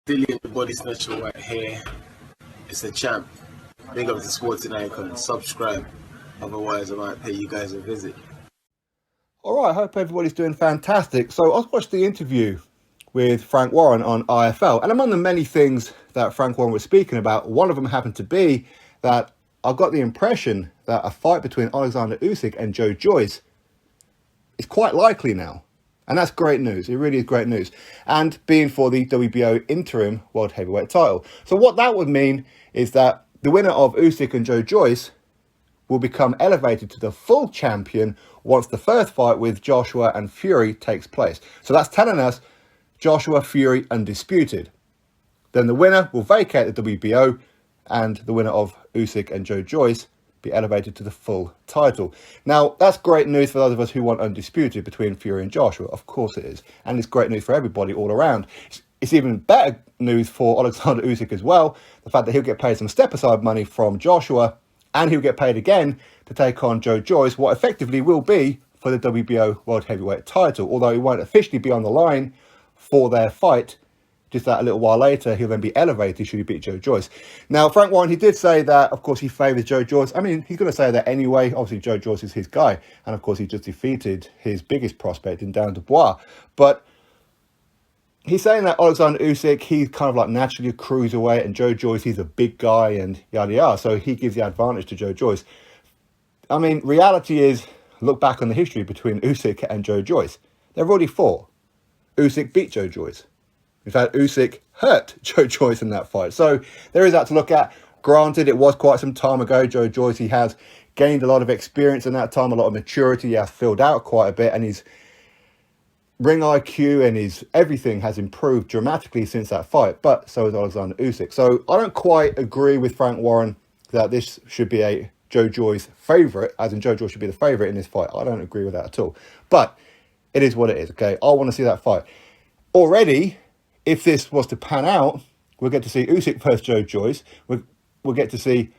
Dillian the Body Snatcher right here. It's a champ. Big up to Sporting Icon. Subscribe. Otherwise, I might pay you guys a visit. All right, I hope everybody's doing fantastic. So I watched the interview with Frank Warren on IFL, and among the many things that Frank Warren was speaking about, one of them happened to be that I got the impression that a fight between Oleksandr Usyk and Joe Joyce is quite likely now. And that's great news. It really is great news. And being for the WBO interim world heavyweight title. So what that would mean is that the winner of Usyk and Joe Joyce will become elevated to the full champion once the first fight with Joshua and Fury takes place. So that's telling us Joshua Fury Undisputed. Then the winner will vacate the WBO and the winner of Usyk and Joe Joyce be elevated to the full title. Now, that's great news for those of us who want Undisputed between Fury and Joshua. Of course it is. And it's great news for everybody all around. It's even better news for Oleksandr Usyk as well. The fact that he'll get paid some step-aside money from Joshua, and he'll get paid again to take on Joe Joyce, what effectively will be for the WBO World Heavyweight title. Although he won't officially be on the line for their fight, just that a little while later, he'll then be elevated should he beat Joe Joyce. Now, Frank Warren, he did say that, of course, he favours Joe Joyce. I mean, he's going to say that anyway. Obviously, Joe Joyce is his guy. And, of course, he just defeated his biggest prospect in Darren Dubois. But he's saying that Oleksandr Usyk, he's kind of like naturally a cruiserweight, and Joe Joyce, he's a big guy and yada yada. So he gives the advantage to Joe Joyce. I mean, reality is, look back on the history between Usyk and Joe Joyce. They've already fought. Usyk beat Joe Joyce. In fact, Usyk hurt Joe Joyce in that fight. So there is that to look at. Granted, it was quite some time ago. Joe Joyce, he has gained a lot of experience in that time, a lot of maturity. He has filled out quite a bit, and his ring IQ and his everything has improved dramatically since that fight. But so has Oleksandr Usyk. So I don't quite agree with Frank Warren that this should be a Joe Joyce favourite, as in Joe Joyce should be the favourite in this fight. I don't agree with that at all. But it is what it is, okay? I want to see that fight. Already, if this was to pan out, we'll get to see Usyk versus Joe Joyce. We'll get to see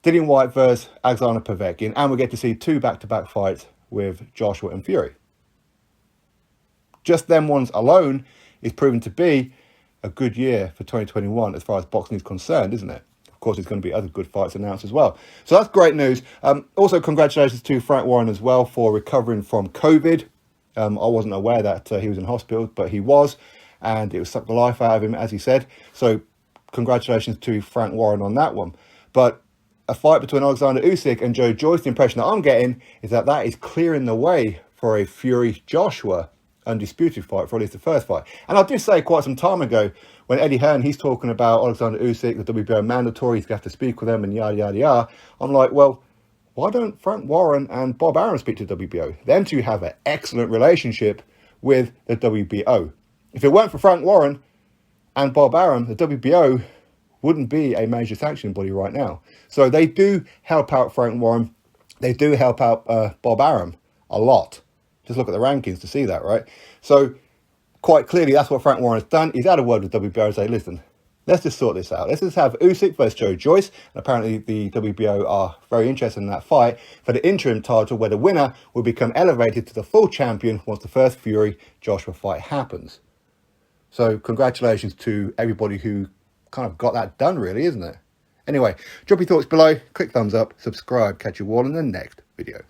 Dillian Whyte versus Alexander Povetkin. And we'll get to see 2 back-to-back fights with Joshua and Fury. Just them ones alone is proven to be a good year for 2021 as far as boxing is concerned, isn't it? Of course, there's going to be other good fights announced as well. So that's great news. Also, congratulations to Frank Warren as well for recovering from COVID. I wasn't aware that he was in hospital, but he was. And it was sucked the life out of him, as he said. So congratulations to Frank Warren on that one. But a fight between Oleksandr Usyk and Joe Joyce, the impression that I'm getting is that that is clearing the way for a Fury-Joshua Undisputed fight, for at least the first fight. And I did say quite some time ago, when Eddie Hearn, he's talking about Oleksandr Usyk, the WBO mandatory, he's going to have to speak with them and yada, yada, yada. I'm like, well, why don't Frank Warren and Bob Arum speak to WBO? Them two have an excellent relationship with the WBO. If it weren't for Frank Warren and Bob Arum, the WBO wouldn't be a major sanctioning body right now. So they do help out Frank Warren. They do help out Bob Arum a lot. Just look at the rankings to see that, right? So quite clearly, that's what Frank Warren has done. He's had a word with WBO and say, listen, let's just sort this out. Let's just have Usyk versus Joe Joyce. And apparently the WBO are very interested in that fight for the interim title, where the winner will become elevated to the full champion once the first Fury-Joshua fight happens. So congratulations to everybody who kind of got that done, really, isn't it? Anyway, drop your thoughts below, click thumbs up, subscribe, catch you all in the next video.